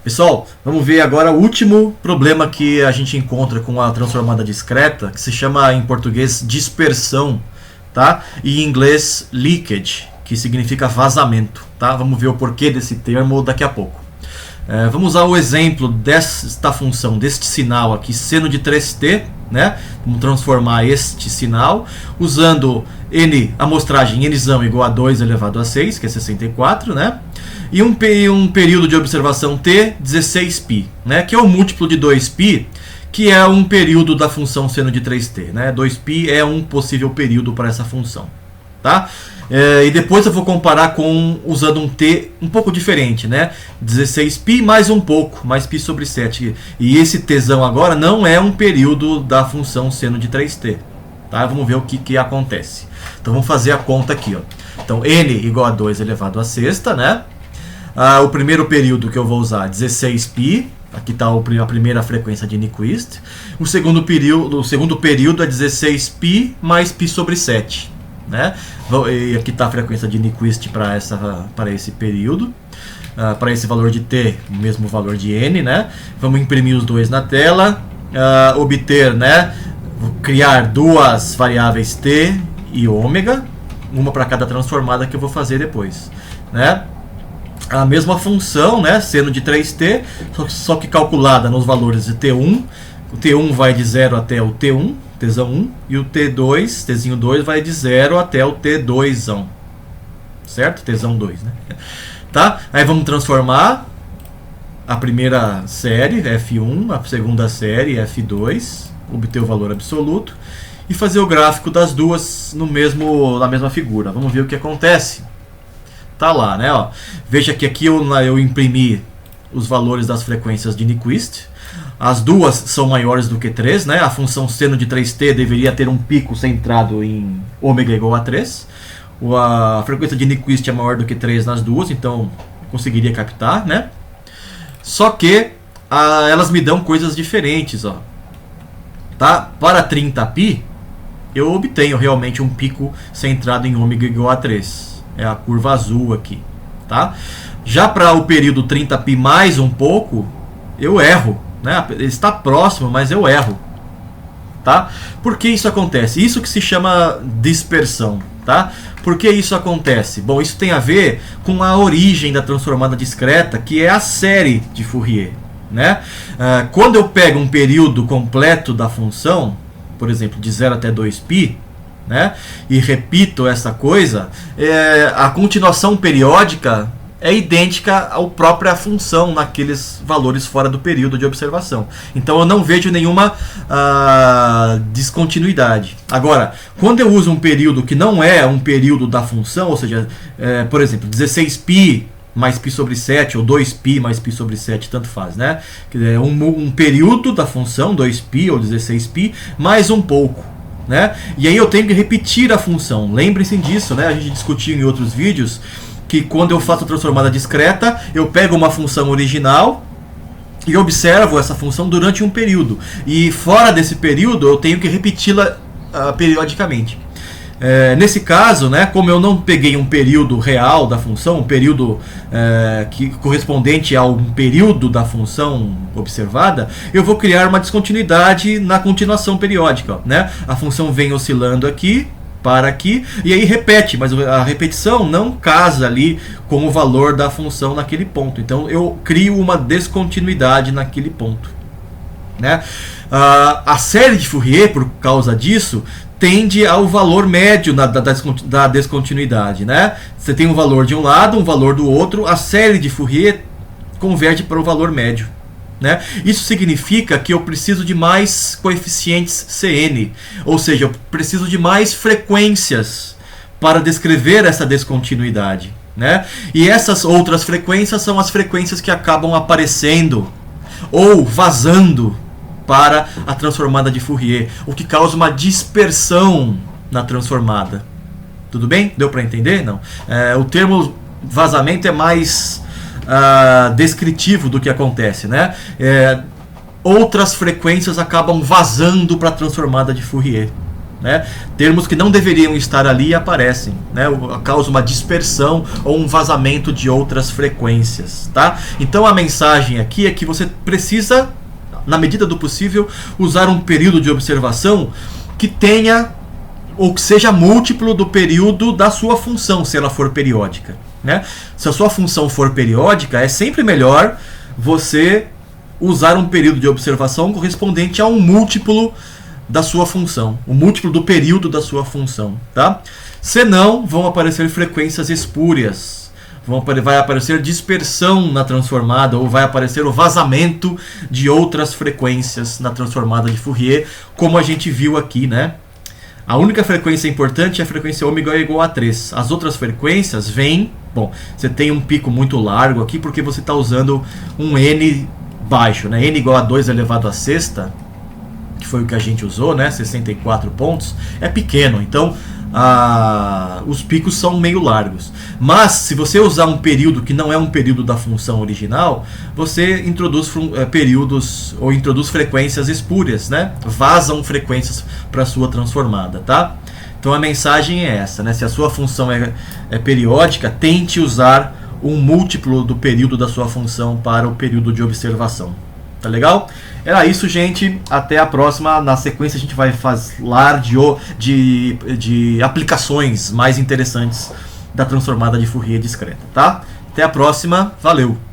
Pessoal, vamos ver agora o último problema que a gente encontra com a transformada discreta, que se chama em português dispersão, tá? E em inglês leakage, que significa vazamento, tá? Vamos ver o porquê desse termo daqui a pouco. Vamos usar o exemplo desta função, deste sinal aqui, seno de 3t, né? Vamos transformar este sinal usando n, amostragem nzão igual a 2 elevado a 6, que é 64, né? E um período de observação t, 16π, né? Que é o múltiplo de 2π, que é um período da função seno de 3t, né? 2π é um possível período para essa função, tá? E depois eu vou comparar com usando um t um pouco diferente, né? 16π mais um pouco, mais π sobre 7. E esse tzão agora não é um período da função seno de 3t, tá? Vamos ver o que acontece. Então vamos fazer a conta aqui, ó. Então n igual a 2 elevado a sexta, né? O primeiro período que eu vou usar, 16π. Aqui está a primeira frequência de Nyquist. O segundo período é 16π mais π sobre 7. Né? E aqui está a frequência de Nyquist para esse período. Para esse valor de t, o mesmo valor de n. Né? Vamos imprimir os dois na tela. Obter, né? Vou criar duas variáveis t e ômega. Uma para cada transformada que eu vou fazer depois. Né? A mesma função, né, seno de 3t, só que calculada nos valores de t1. O t1 vai de 0 até o t1, tzão 1, e o t2, tzinho 2, vai de 0 até o t2ão. Certo? Tzão 2, né? Tá? Aí vamos transformar a primeira série, f1, a segunda série, f2, obter o valor absoluto, e fazer o gráfico das duas na mesma figura. Vamos ver o que acontece. Tá lá, né? Ó. Veja que aqui eu imprimi os valores das frequências de Nyquist. As duas são maiores do que 3, né? A função seno de 3t deveria ter um pico centrado em ômega igual a 3. A frequência de Nyquist é maior do que 3 nas duas, então eu conseguiria captar, né? Só que elas me dão coisas diferentes, ó. Tá? Para 30π, eu obtenho realmente um pico centrado em ômega igual a 3. É a curva azul aqui, tá? Já para o período 30π mais um pouco, eu erro, né? Está próximo, mas eu erro, tá? Por que isso acontece? Isso que se chama dispersão, tá? Por que isso acontece? Bom, isso tem a ver com a origem da transformada discreta, que é a série de Fourier, né? Quando eu pego um período completo da função, por exemplo, de 0 até 2π, né? E repito essa coisa, a continuação periódica é idêntica à própria função naqueles valores fora do período de observação. Então eu não vejo nenhuma descontinuidade. Agora, quando eu uso um período que não é um período da função, ou seja, por exemplo, 16π mais π sobre 7 ou 2π mais π sobre 7, tanto faz, né? Um período da função, 2π ou 16π, mais um pouco. Né? E aí eu tenho que repetir a função. Lembrem-se disso, né? A gente discutiu em outros vídeos que quando eu faço a transformada discreta, eu pego uma função original e observo essa função durante um período. E fora desse período eu tenho que repeti-la periodicamente. Nesse caso, né, como eu não peguei um período real da função, um período que correspondente a um período da função observada, eu vou criar uma descontinuidade na continuação periódica, né? A função vem oscilando aqui para aqui e aí repete, mas a repetição não casa ali com o valor da função naquele ponto. Então eu crio uma descontinuidade naquele ponto, né? A série de Fourier, por causa disso, tende ao valor médio da descontinuidade, né? Você tem um valor de um lado, um valor do outro, a série de Fourier converge para o valor médio, né? Isso significa que eu preciso de mais coeficientes Cn, ou seja, eu preciso de mais frequências para descrever essa descontinuidade, né? E essas outras frequências são as frequências que acabam aparecendo ou vazando para a transformada de Fourier, o que causa uma dispersão na transformada. Tudo bem? Deu para entender? Não. O termo vazamento é mais descritivo do que acontece, né? Outras frequências acabam vazando para a transformada de Fourier, né? Termos que não deveriam estar ali aparecem, né? Causa uma dispersão ou um vazamento de outras frequências, tá? Então a mensagem aqui é que você precisa, na medida do possível, usar um período de observação que tenha ou que seja múltiplo do período da sua função, se ela for periódica, né? Se a sua função for periódica, é sempre melhor você usar um período de observação correspondente a um múltiplo da sua função, o múltiplo do período da sua função, tá? Senão vão aparecer frequências espúrias, vai aparecer dispersão na transformada, ou vai aparecer o vazamento de outras frequências na transformada de Fourier, como a gente viu aqui, né? A única frequência importante é a frequência ômega igual a 3. As outras frequências vêm... Bom, você tem um pico muito largo aqui porque você está usando um N baixo, né? N igual a 2 elevado a sexta, que foi o que a gente usou, né? 64 pontos, é pequeno. Então, os picos são meio largos. Mas, se você usar um período que não é um período da função original, você introduz períodos ou introduz frequências espúrias, né? Vazam frequências para a sua transformada, tá? Então a mensagem é essa, né? Se a sua função é periódica, tente usar um múltiplo do período da sua função para o período de observação. Tá legal? Era isso, gente. Até a próxima. Na sequência a gente vai falar de aplicações mais interessantes da transformada de Fourier discreta, tá? Até a próxima. Valeu!